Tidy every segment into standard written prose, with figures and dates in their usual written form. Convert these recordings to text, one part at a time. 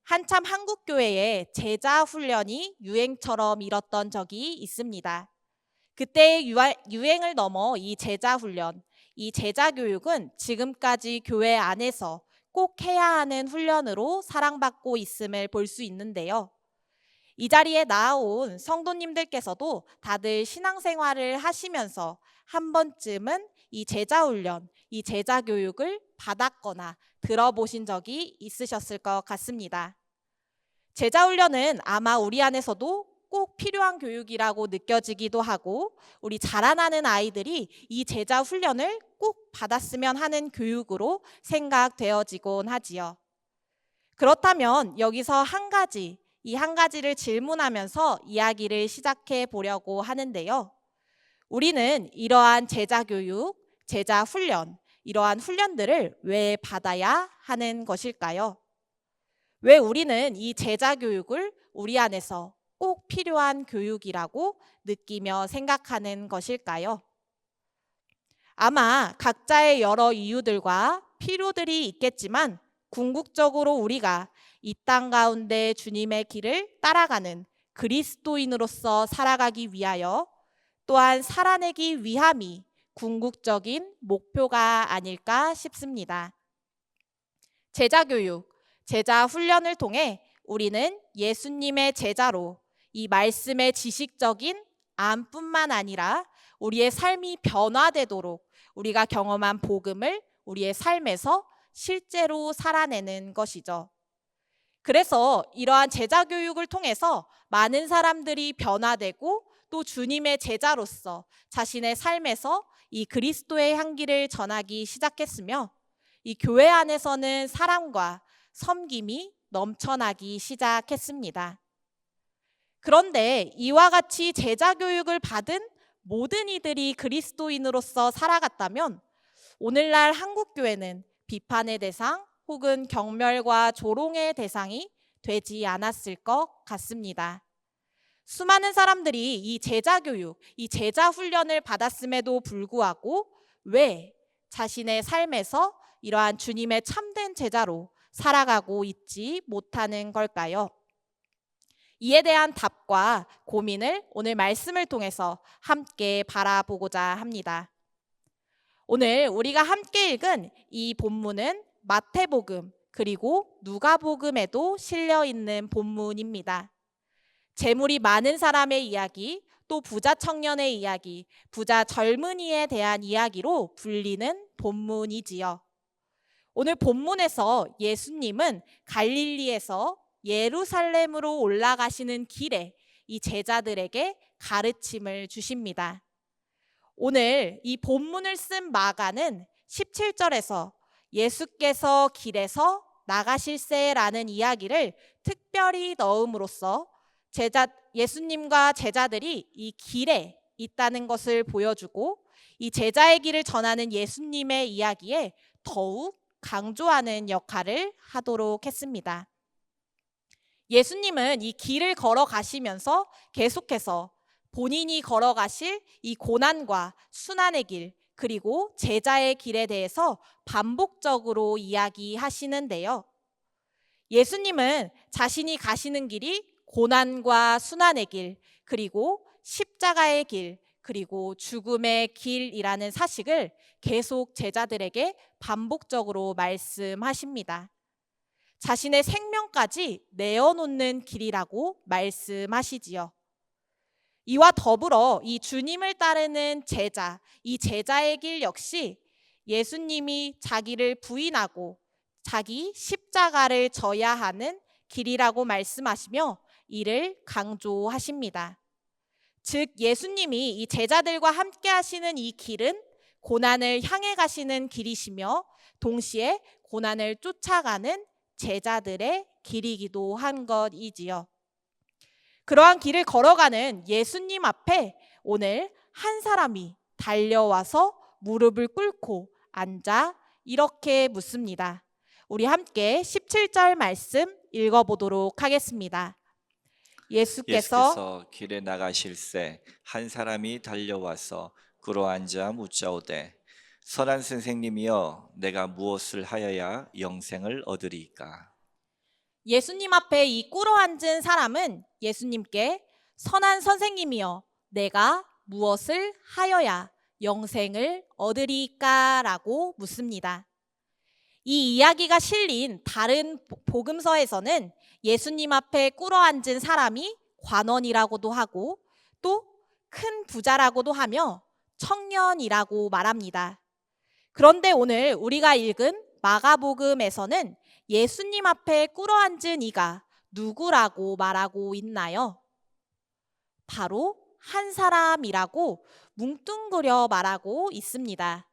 한참 한국 교회에 제자 훈련이 유행처럼 일었던 적이 있습니다. 그때의 유행을 넘어 이 제자 훈련, 이 제자 교육은 지금까지 교회 안에서 꼭 해야 하는 훈련으로 사랑받고 있음을 볼 수 있는데요. 이 자리에 나아온 성도님들께서도 다들 신앙생활을 하시면서 한 번쯤은 이 제자 훈련, 이 제자 교육을 받았거나 들어보신 적이 있으셨을 것 같습니다. 제자 훈련은 아마 우리 안에서도 꼭 필요한 교육이라고 느껴지기도 하고, 우리 자라나는 아이들이 이 제자 훈련을 꼭 받았으면 하는 교육으로 생각되어지곤 하지요. 그렇다면 여기서 이 한 가지를 질문하면서 이야기를 시작해 보려고 하는데요. 우리는 이러한 제자 교육, 제자 훈련, 이러한 훈련들을 왜 받아야 하는 것일까요? 왜 우리는 이 제자 교육을 우리 안에서 꼭 필요한 교육이라고 느끼며 생각하는 것일까요? 아마 각자의 여러 이유들과 필요들이 있겠지만 궁극적으로 우리가 이 땅 가운데 주님의 길을 따라가는 그리스도인으로서 살아가기 위하여 또한 살아내기 위함이 궁극적인 목표가 아닐까 싶습니다. 제자 교육, 제자 훈련을 통해 우리는 예수님의 제자로 이 말씀의 지식적인 암뿐만 아니라 우리의 삶이 변화되도록 우리가 경험한 복음을 우리의 삶에서 실제로 살아내는 것이죠. 그래서 이러한 제자 교육을 통해서 많은 사람들이 변화되고 또 주님의 제자로서 자신의 삶에서 이 그리스도의 향기를 전하기 시작했으며, 이 교회 안에서는 사랑과 섬김이 넘쳐나기 시작했습니다. 그런데 이와 같이 제자 교육을 받은 모든 이들이 그리스도인으로서 살아갔다면 오늘날 한국교회는 비판의 대상 혹은 경멸과 조롱의 대상이 되지 않았을 것 같습니다. 수많은 사람들이 이 제자 교육, 이 제자 훈련을 받았음에도 불구하고 왜 자신의 삶에서 이러한 주님의 참된 제자로 살아가고 있지 못하는 걸까요? 이에 대한 답과 고민을 오늘 말씀을 통해서 함께 바라보고자 합니다. 오늘 우리가 함께 읽은 이 본문은 마태복음 그리고 누가복음에도 실려 있는 본문입니다. 재물이 많은 사람의 이야기, 또 부자 청년의 이야기, 부자 젊은이에 대한 이야기로 불리는 본문이지요. 오늘 본문에서 예수님은 갈릴리에서 예루살렘으로 올라가시는 길에 이 제자들에게 가르침을 주십니다. 오늘 이 본문을 쓴 마가는 17절에서 예수께서 길에서 나가실세라는 이야기를 특별히 넣음으로써 예수님과 제자들이 이 길에 있다는 것을 보여주고, 이 제자의 길을 전하는 예수님의 이야기에 더욱 강조하는 역할을 하도록 했습니다. 예수님은 이 길을 걸어가시면서 계속해서 본인이 걸어가실 이 고난과 순환의 길, 그리고 제자의 길에 대해서 반복적으로 이야기하시는데요. 예수님은 자신이 가시는 길이 고난과 순환의 길, 그리고 십자가의 길, 그리고 죽음의 길이라는 사실을 계속 제자들에게 반복적으로 말씀하십니다. 자신의 생명까지 내어놓는 길이라고 말씀하시지요. 이와 더불어 이 주님을 따르는 제자, 이 제자의 길 역시 예수님이 자기를 부인하고 자기 십자가를 져야 하는 길이라고 말씀하시며 이를 강조하십니다. 즉 예수님이 이 제자들과 함께 하시는 이 길은 고난을 향해 가시는 길이시며 동시에 고난을 쫓아가는 제자들의 길이기도 한 것이지요. 그러한 길을 걸어가는 예수님 앞에 오늘 한 사람이 달려와서 무릎을 꿇고 앉아 이렇게 묻습니다. 우리 함께 17절 말씀 읽어보도록 하겠습니다. 예수께서 길에 나가실새 한 사람이 달려와서 꿇어 앉아 묻자오되 선한 선생님이여, 내가 무엇을 하여야 영생을 얻으리이까? 예수님 앞에 이 꿇어 앉은 사람은 예수님께 선한 선생님이여, 내가 무엇을 하여야 영생을 얻으리이까? 라고 묻습니다. 이 이야기가 실린 다른 복음서에서는 예수님 앞에 꿇어 앉은 사람이 관원이라고도 하고 또 큰 부자라고도 하며 청년이라고 말합니다. 그런데 오늘 우리가 읽은 마가복음에서는 예수님 앞에 꿇어 앉은 이가 누구라고 말하고 있나요? 바로 한 사람이라고 뭉뚱그려 말하고 있습니다.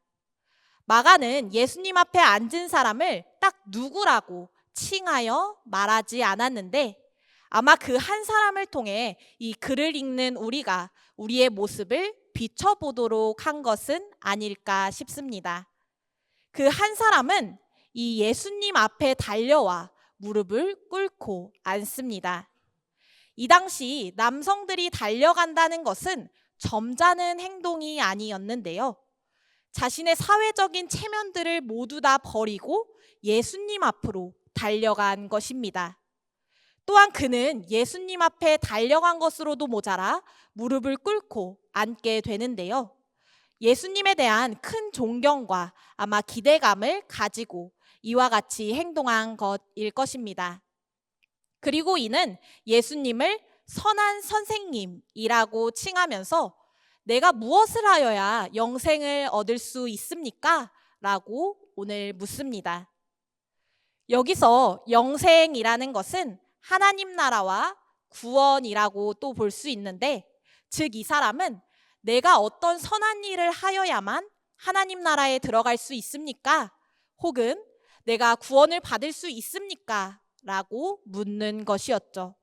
마가는 예수님 앞에 앉은 사람을 딱 누구라고 칭하여 말하지 않았는데 아마 그 한 사람을 통해 이 글을 읽는 우리가 우리의 모습을 비춰보도록 한 것은 아닐까 싶습니다. 그 한 사람은 이 예수님 앞에 달려와 무릎을 꿇고 앉습니다. 이 당시 남성들이 달려간다는 것은 점잖은 행동이 아니었는데요. 자신의 사회적인 체면들을 모두 다 버리고 예수님 앞으로 달려간 것입니다. 또한 그는 예수님 앞에 달려간 것으로도 모자라 무릎을 꿇고 앉게 되는데요. 예수님에 대한 큰 존경과 아마 기대감을 가지고 이와 같이 행동한 것일 것입니다. 그리고 이는 예수님을 선한 선생님이라고 칭하면서 내가 무엇을 하여야 영생을 얻을 수 있습니까? 라고 오늘 묻습니다. 여기서 영생이라는 것은 하나님 나라와 구원이라고 또 볼 수 있는데, 즉 이 사람은 내가 어떤 선한 일을 하여야만 하나님 나라에 들어갈 수 있습니까? 혹은 내가 구원을 받을 수 있습니까? 라고 묻는 것이었죠.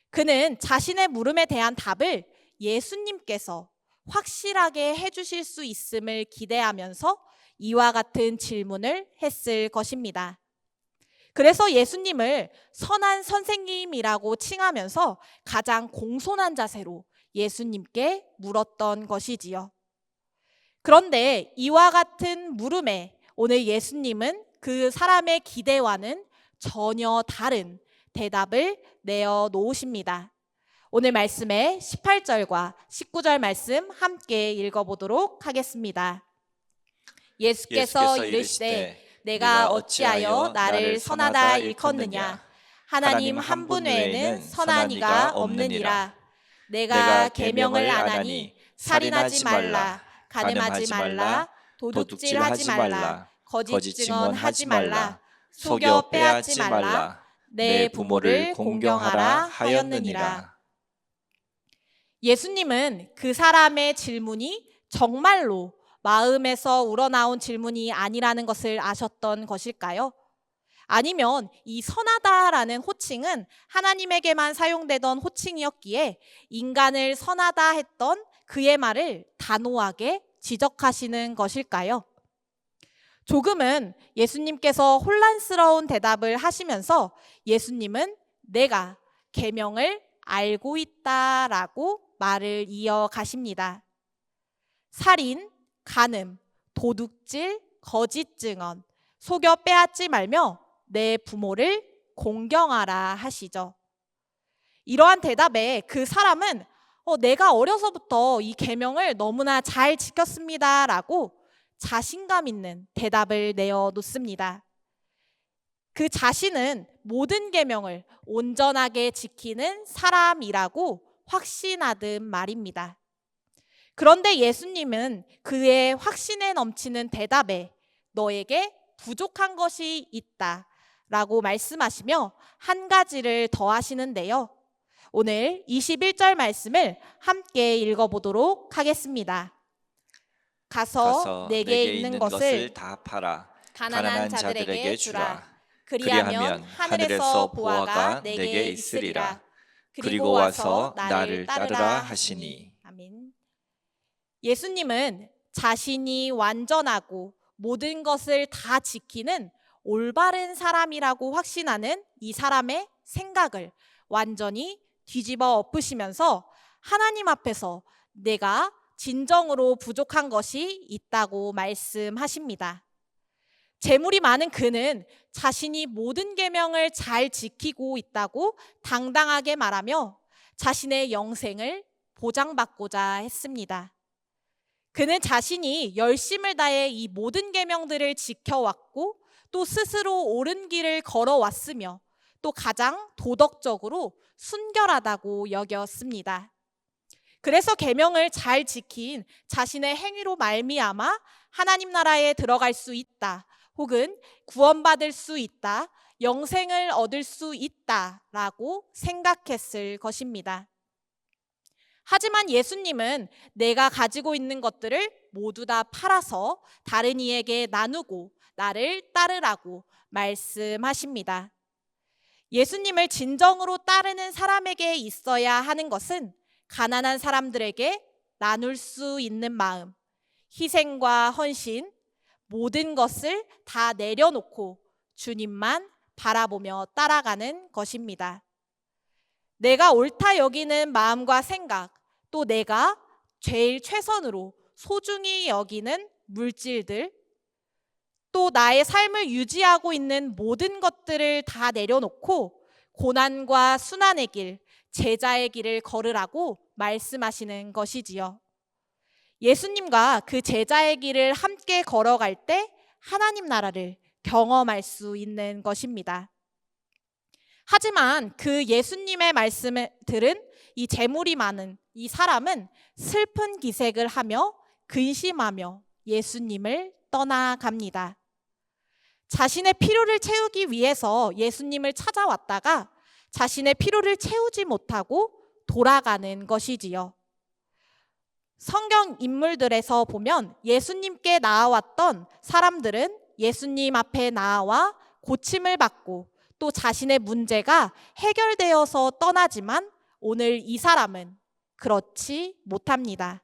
그는 자신의 물음에 대한 답을 예수님께서 확실하게 해주실 수 있음을 기대하면서 이와 같은 질문을 했을 것입니다. 그래서 예수님을 선한 선생님이라고 칭하면서 가장 공손한 자세로 예수님께 물었던 것이지요. 그런데 이와 같은 물음에 오늘 예수님은 그 사람의 기대와는 전혀 다른 대답을 내어 놓으십니다. 오늘 말씀의 18절과 19절 말씀 함께 읽어보도록 하겠습니다. 예수께서 이르시되 내가 어찌하여 나를 선하다 일컫느냐? 하나님 한 분 외에는 선한 이가 없느니라. 내가 계명을 안 하니 살인하지 말라, 간음하지 말라, 도둑질하지 말라, 거짓 증언하지 말라, 속여 빼앗지 말라, 내 부모를 공경하라 하였느니라. 예수님은 그 사람의 질문이 정말로 마음에서 우러나온 질문이 아니라는 것을 아셨던 것일까요? 아니면 이 선하다라는 호칭은 하나님에게만 사용되던 호칭이었기에 인간을 선하다 했던 그의 말을 단호하게 지적하시는 것일까요? 조금은 예수님께서 혼란스러운 대답을 하시면서 예수님은 내가 계명을 알고 있다라고 말을 이어가십니다. 살인, 간음, 도둑질, 거짓 증언, 속여 빼앗지 말며 내 부모를 공경하라 하시죠. 이러한 대답에 그 사람은 내가 어려서부터 이 계명을 너무나 잘 지켰습니다 라고 자신감 있는 대답을 내어 놓습니다. 그 자신은 모든 계명을 온전하게 지키는 사람이라고 확신하듯 말입니다. 그런데 예수님은 그의 확신에 넘치는 대답에 너에게 부족한 것이 있다 라고 말씀하시며 한 가지를 더 하시는데요. 오늘 21절 말씀을 함께 읽어보도록 하겠습니다. 가서 내게 있는 것을 다 팔아 가난한 자들에게 주라. 그리하면 하늘에서 보화가 내게 있으리라. 그리고 와서 나를 따르라 하시니. 아멘. 예수님은 자신이 완전하고 모든 것을 다 지키는 올바른 사람이라고 확신하는 이 사람의 생각을 완전히 뒤집어 엎으시면서 하나님 앞에서 내가 진정으로 부족한 것이 있다고 말씀하십니다. 재물이 많은 그는 자신이 모든 계명을 잘 지키고 있다고 당당하게 말하며 자신의 영생을 보장받고자 했습니다. 그는 자신이 열심을 다해 이 모든 계명들을 지켜왔고 또 스스로 옳은 길을 걸어왔으며 또 가장 도덕적으로 순결하다고 여겼습니다. 그래서 계명을 잘 지킨 자신의 행위로 말미암아 하나님 나라에 들어갈 수 있다, 혹은 구원받을 수 있다, 영생을 얻을 수 있다라고 생각했을 것입니다. 하지만 예수님은 내가 가지고 있는 것들을 모두 다 팔아서 다른 이에게 나누고 나를 따르라고 말씀하십니다. 예수님을 진정으로 따르는 사람에게 있어야 하는 것은 가난한 사람들에게 나눌 수 있는 마음, 희생과 헌신, 모든 것을 다 내려놓고 주님만 바라보며 따라가는 것입니다. 내가 옳다 여기는 마음과 생각, 또 내가 제일 최선으로 소중히 여기는 물질들, 또 나의 삶을 유지하고 있는 모든 것들을 다 내려놓고 고난과 순환의 길, 제자의 길을 걸으라고 말씀하시는 것이지요. 예수님과 그 제자의 길을 함께 걸어갈 때 하나님 나라를 경험할 수 있는 것입니다. 하지만 그 예수님의 말씀을 들은 이 재물이 많은 이 사람은 슬픈 기색을 하며 근심하며 예수님을 떠나갑니다. 자신의 필요를 채우기 위해서 예수님을 찾아왔다가 자신의 필요를 채우지 못하고 돌아가는 것이지요. 성경 인물들에서 보면 예수님께 나아왔던 사람들은 예수님 앞에 나아와 고침을 받고 또 자신의 문제가 해결되어서 떠나지만 오늘 이 사람은 그렇지 못합니다.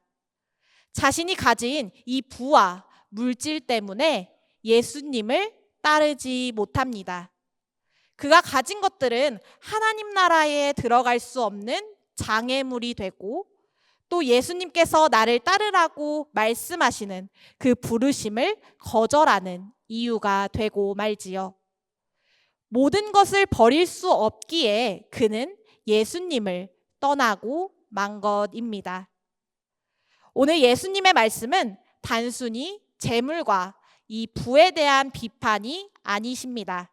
자신이 가진 이 부와 물질 때문에 예수님을 따르지 못합니다. 그가 가진 것들은 하나님 나라에 들어갈 수 없는 장애물이 되고 또 예수님께서 나를 따르라고 말씀하시는 그 부르심을 거절하는 이유가 되고 말지요. 모든 것을 버릴 수 없기에 그는 예수님을 떠나고 만 것입니다. 오늘 예수님의 말씀은 단순히 재물과 이 부에 대한 비판이 아니십니다.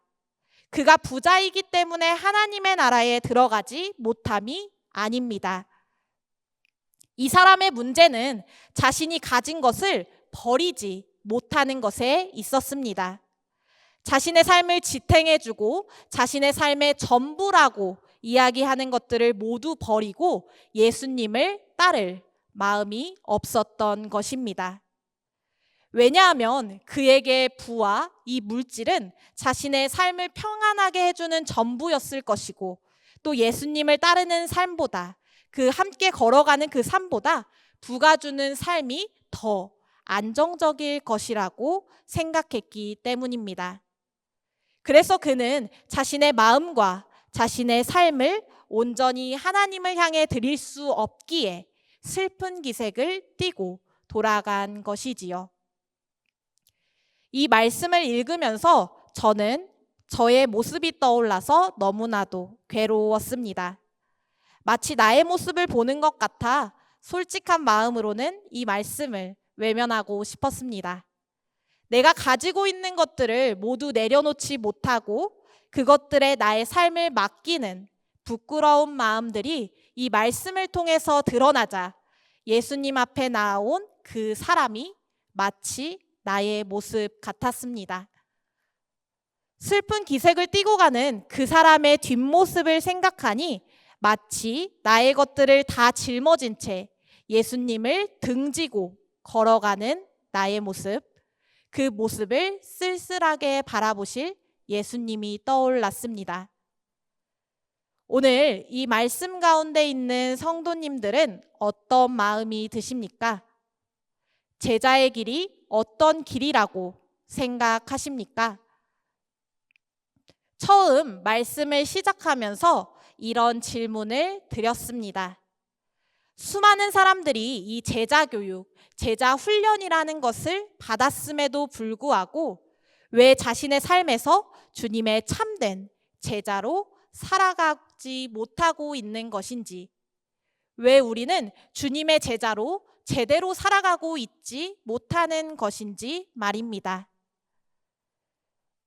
그가 부자이기 때문에 하나님의 나라에 들어가지 못함이 아닙니다. 이 사람의 문제는 자신이 가진 것을 버리지 못하는 것에 있었습니다. 자신의 삶을 지탱해주고 자신의 삶의 전부라고 이야기하는 것들을 모두 버리고 예수님을 따를 마음이 없었던 것입니다. 왜냐하면 그에게 부와 이 물질은 자신의 삶을 평안하게 해주는 전부였을 것이고 또 예수님을 따르는 삶보다 그 함께 걸어가는 그 삶보다 부가 주는 삶이 더 안정적일 것이라고 생각했기 때문입니다. 그래서 그는 자신의 마음과 자신의 삶을 온전히 하나님을 향해 드릴 수 없기에 슬픈 기색을 띠고 돌아간 것이지요. 이 말씀을 읽으면서 저는 저의 모습이 떠올라서 너무나도 괴로웠습니다. 마치 나의 모습을 보는 것 같아 솔직한 마음으로는 이 말씀을 외면하고 싶었습니다. 내가 가지고 있는 것들을 모두 내려놓지 못하고 그것들에 나의 삶을 맡기는 부끄러운 마음들이 이 말씀을 통해서 드러나자 예수님 앞에 나온 그 사람이 마치 나의 모습 같았습니다. 슬픈 기색을 띠고 가는 그 사람의 뒷모습을 생각하니 마치 나의 것들을 다 짊어진 채 예수님을 등지고 걸어가는 나의 모습, 그 모습을 쓸쓸하게 바라보실 예수님이 떠올랐습니다. 오늘 이 말씀 가운데 있는 성도님들은 어떤 마음이 드십니까? 제자의 길이 어떤 길이라고 생각하십니까? 처음 말씀을 시작하면서 이런 질문을 드렸습니다. 수많은 사람들이 이 제자 교육, 제자 훈련이라는 것을 받았음에도 불구하고 왜 자신의 삶에서 주님의 참된 제자로 살아가지 못하고 있는 것인지, 왜 우리는 주님의 제자로 제대로 살아가고 있지 못하는 것인지 말입니다.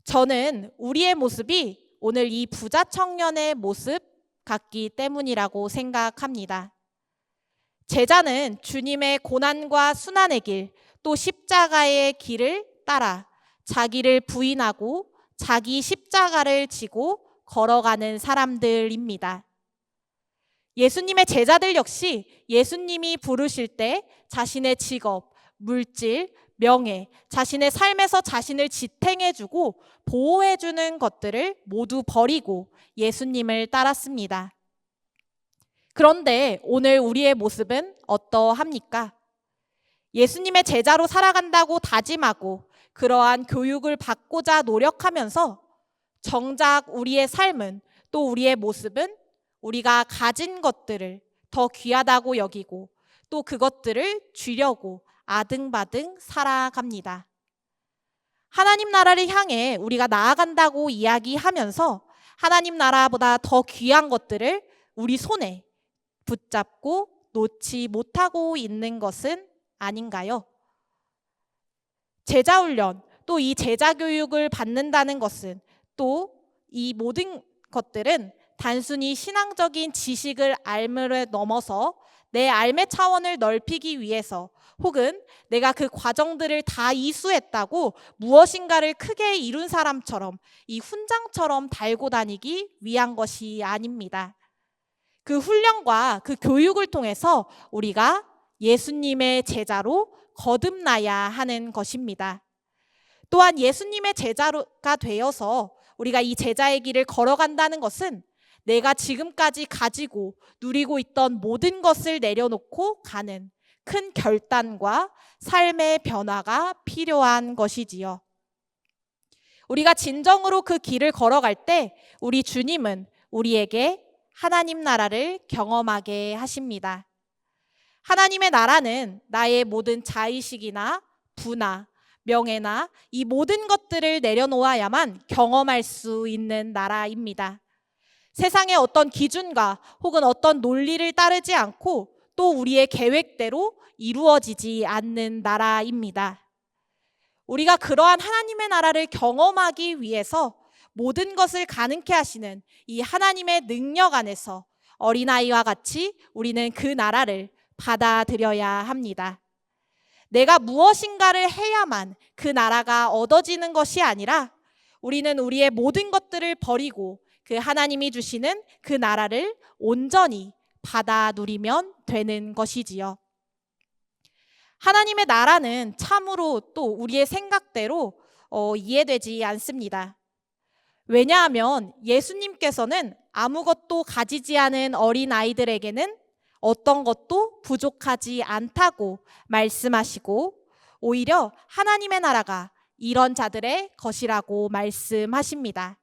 저는 우리의 모습이 오늘 이 부자 청년의 모습 같기 때문이라고 생각합니다. 제자는 주님의 고난과 순환의 길, 또 십자가의 길을 따라 자기를 부인하고 자기 십자가를 지고 걸어가는 사람들입니다. 예수님의 제자들 역시 예수님이 부르실 때 자신의 직업, 물질, 명예, 자신의 삶에서 자신을 지탱해주고 보호해주는 것들을 모두 버리고 예수님을 따랐습니다. 그런데 오늘 우리의 모습은 어떠합니까? 예수님의 제자로 살아간다고 다짐하고 그러한 교육을 받고자 노력하면서 정작 우리의 삶은, 또 우리의 모습은 우리가 가진 것들을 더 귀하다고 여기고 또 그것들을 쥐려고 아등바등 살아갑니다. 하나님 나라를 향해 우리가 나아간다고 이야기하면서 하나님 나라보다 더 귀한 것들을 우리 손에 붙잡고 놓지 못하고 있는 것은 아닌가요? 제자 훈련, 또 이 제자 교육을 받는다는 것은, 또 이 모든 것들은 단순히 신앙적인 지식을 알므로 넘어서 내 삶의 차원을 넓히기 위해서, 혹은 내가 그 과정들을 다 이수했다고 무엇인가를 크게 이룬 사람처럼 이 훈장처럼 달고 다니기 위한 것이 아닙니다. 그 훈련과 그 교육을 통해서 우리가 예수님의 제자로 거듭나야 하는 것입니다. 또한 예수님의 제자가 되어서 우리가 이 제자의 길을 걸어간다는 것은 내가 지금까지 가지고 누리고 있던 모든 것을 내려놓고 가는 큰 결단과 삶의 변화가 필요한 것이지요. 우리가 진정으로 그 길을 걸어갈 때 우리 주님은 우리에게 하나님 나라를 경험하게 하십니다. 하나님의 나라는 나의 모든 자의식이나 부나 명예나 이 모든 것들을 내려놓아야만 경험할 수 있는 나라입니다. 세상의 어떤 기준과 혹은 어떤 논리를 따르지 않고 또 우리의 계획대로 이루어지지 않는 나라입니다. 우리가 그러한 하나님의 나라를 경험하기 위해서 모든 것을 가능케 하시는 이 하나님의 능력 안에서 어린아이와 같이 우리는 그 나라를 받아들여야 합니다. 내가 무엇인가를 해야만 그 나라가 얻어지는 것이 아니라 우리는 우리의 모든 것들을 버리고 그 하나님이 주시는 그 나라를 온전히 받아 누리면 되는 것이지요. 하나님의 나라는 참으로 또 우리의 생각대로 이해되지 않습니다. 왜냐하면 예수님께서는 아무것도 가지지 않은 어린아이들에게는 어떤 것도 부족하지 않다고 말씀하시고 오히려 하나님의 나라가 이런 자들의 것이라고 말씀하십니다.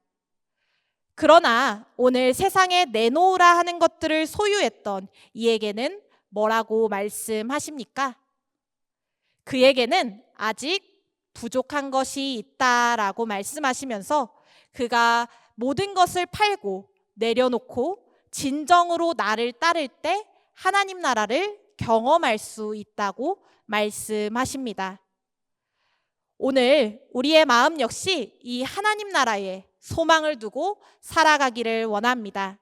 그러나 오늘 세상에 내놓으라 하는 것들을 소유했던 이에게는 뭐라고 말씀하십니까? 그에게는 아직 부족한 것이 있다라고 말씀하시면서 그가 모든 것을 팔고 내려놓고 진정으로 나를 따를 때 하나님 나라를 경험할 수 있다고 말씀하십니다. 오늘 우리의 마음 역시 이 하나님 나라에 소망을 두고 살아가기를 원합니다.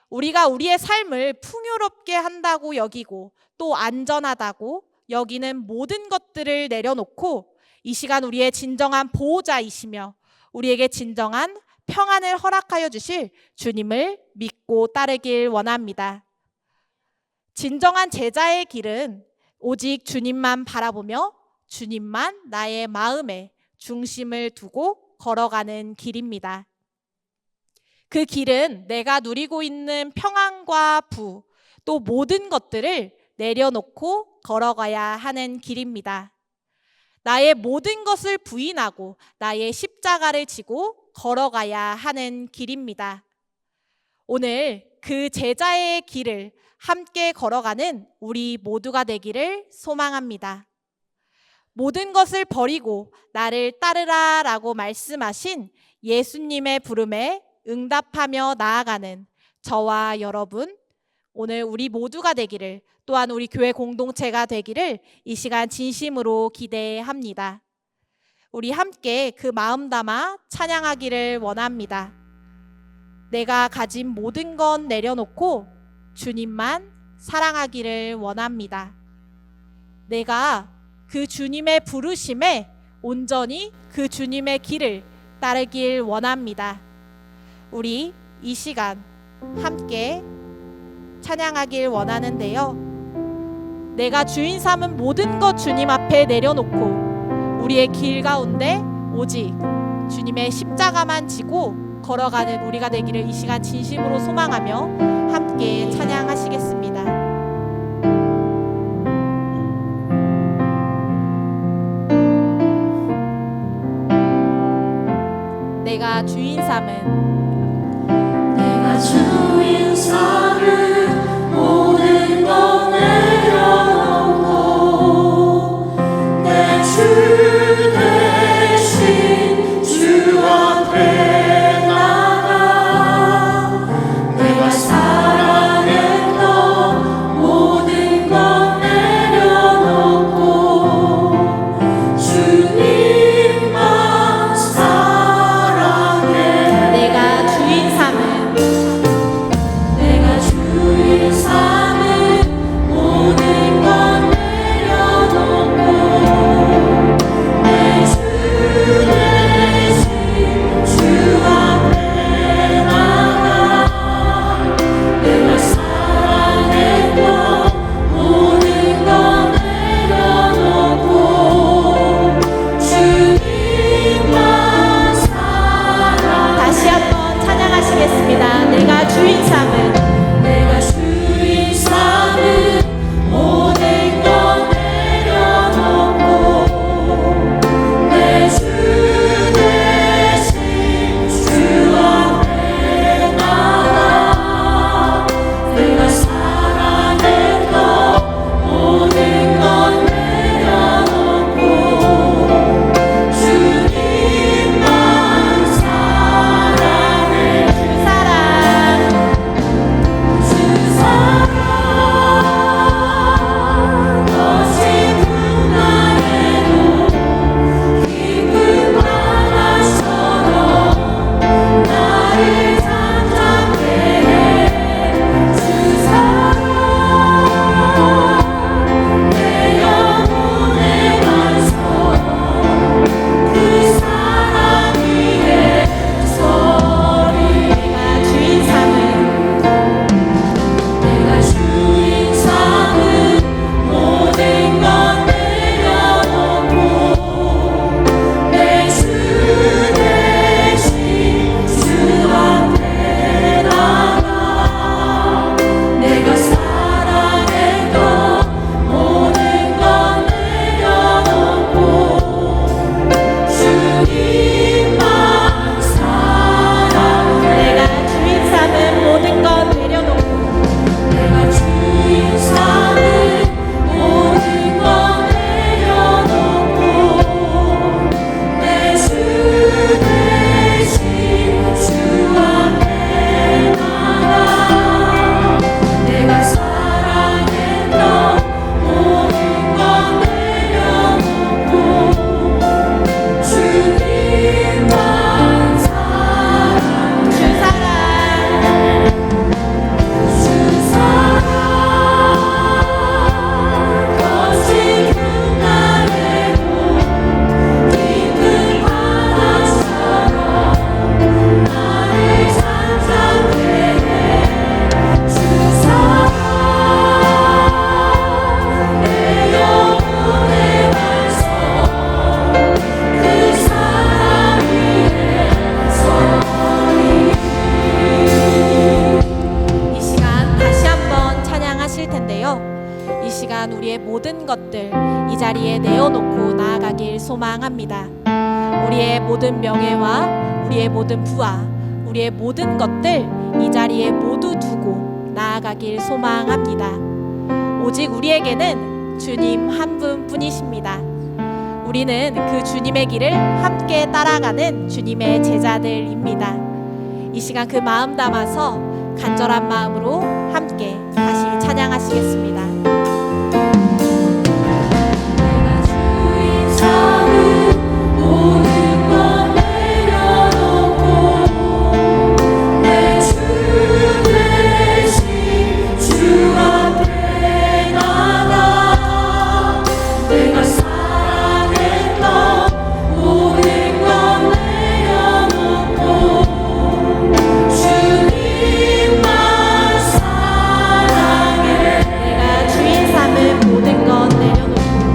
우리가 우리의 삶을 풍요롭게 한다고 여기고 또 안전하다고 여기는 모든 것들을 내려놓고 이 시간 우리의 진정한 보호자이시며 우리에게 진정한 평안을 허락하여 주실 주님을 믿고 따르길 원합니다. 진정한 제자의 길은 오직 주님만 바라보며 주님만 나의 마음에 중심을 두고 걸어가는 길입니다. 그 길은 내가 누리고 있는 평안과 부, 또 모든 것들을 내려놓고 걸어가야 하는 길입니다. 나의 모든 것을 부인하고 나의 십자가를 지고 걸어가야 하는 길입니다. 오늘 그 제자의 길을 함께 걸어가는 우리 모두가 되기를 소망합니다. 모든 것을 버리고 나를 따르라 라고 말씀하신 예수님의 부름에 응답하며 나아가는 저와 여러분, 오늘 우리 모두가 되기를, 또한 우리 교회 공동체가 되기를 이 시간 진심으로 기대합니다. 우리 함께 그 마음 담아 찬양하기를 원합니다. 내가 가진 모든 건 내려놓고 주님만 사랑하기를 원합니다. 내가 그 주님의 부르심에 온전히 그 주님의 길을 따르길 원합니다. 우리 이 시간 함께 찬양하길 원하는데요. 내가 주인 삼은 모든 것 주님 앞에 내려놓고 우리의 길 가운데 오직 주님의 십자가만 지고 걸어가는 우리가 되기를 이 시간 진심으로 소망하며 함께 찬양하시겠습니다. 내가 주인 삼은 내가 주인 삼은 모든 것 내려놓고 내 주 대신 주 앞에 나가 내가 사랑했던 모든 것 내려놓고 주님만 사랑해. 내가 주인 삼은 내가 주인 삼은 모든 것 내려놓고 내 주 대신 주 앞에 나가 내가 사랑했던 모든 것 내려놓고 주님만 사랑해. 다시 한번 찬양하시겠습니다. 내가 주인 삼은 내가 주인 삼은 모든 것 내려놓고 내 주 대신 주 앞에 나가 내가 사랑했던 모든 것 내려놓고 주님만 사랑해. 주 사랑 주 사랑 거친 풍랑에도 깊은 바다처럼 나를 잠잠케 해. 주 사랑 내 영혼의 반석 그 사랑 위에 서리. 내가 주인 삼은 내가 주인 삼은 모든 것 내려놓고 내 주 대신 주 앞에 나가 내가 사랑했던 모든 것 내려놓고 주님만 사랑해. 내가 주인 삼은 모든 것 내려놓고 내가 주인 삼은 모든 것 내려놓고 내 주 대신 주 앞에 나가 내가 사랑했던 모든 것 내려놓고 주님만 사랑해. 주 사랑 주 사랑 거친 풍랑에도 깊은 바다처럼 나를 잠잠케 해. 주 사랑 내 영혼의 반석 그 사랑 위에 서리. 이 시간 다시 한번 찬양하실 텐데요. 이 시간 우리의 모든 것들 이 자리에 내어놓고 나아가길 소망합니다. 우리의 모든 명예와 우리의 모든 부와 우리의 모든 것들 이 자리에 모두 두고 나아가길 소망합니다. 오직 우리에게는 주님 한 분뿐이십니다. 우리는 그 주님의 길을 함께 따라가는 주님의 제자들입니다. 이 시간 그 마음 담아서 간절한 마음으로 함께 다시 찬양하시겠습니다. 내가 주인 삼은 모든 것 내려놓고 내 주 대신 주 앞에 나가 내가 사랑했던 모든 것 내려놓고 주님만 사랑해 내가 주인 삼은 모든 것 내려놓고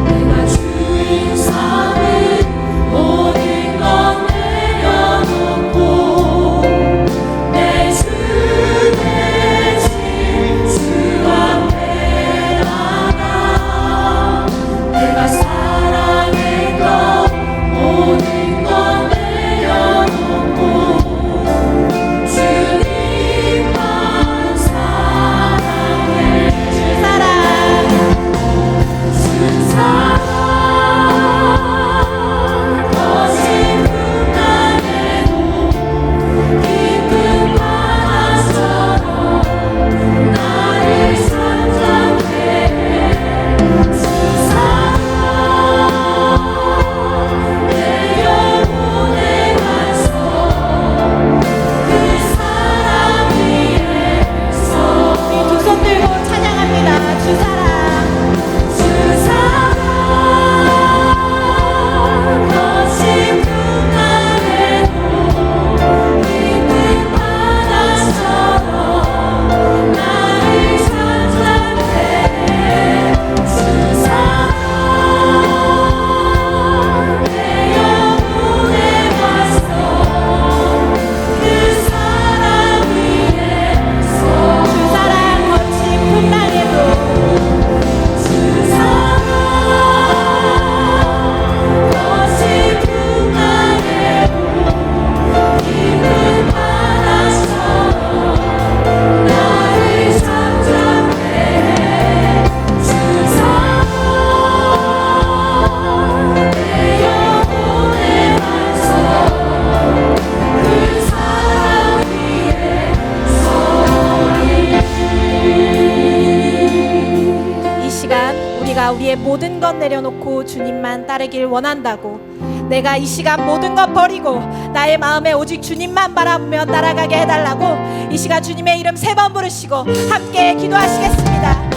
내가 주인 삼은 모든 것 내려놓고 내 주 대신 주 앞에 나가 내가 사랑했던 모든 것 내려놓고 주님만 사랑해 주 사랑 주 사랑 거친 풍랑에도 깊은 바다처럼 나를 잠잠케 주 사랑 내 영혼의 반석 그 사랑 위에서 두 손 들고 찬양합니다. 주 사랑 주 사랑 거친 풍랑에도 깊은 바다처럼 나를 잠잠케 주 사랑 내 영혼의 반석 그 사랑 위에서 주 사랑 거친 풍랑에도 주 사랑 거친 풍랑에도 깊은 바다처럼 나를 잠잠케 주 사랑 내 영혼의 반석 그 사랑 위에서 이 시간 우리가 우리의 모든 것 내려놓고 주님만 따르길 원한다고, 내가 이 시간 모든 것 버리고 나의 마음에 오직 주님만 바라보며 따라가게 해달라고 이 시간 주님의 이름 3번 부르시고 함께 기도하시겠습니다.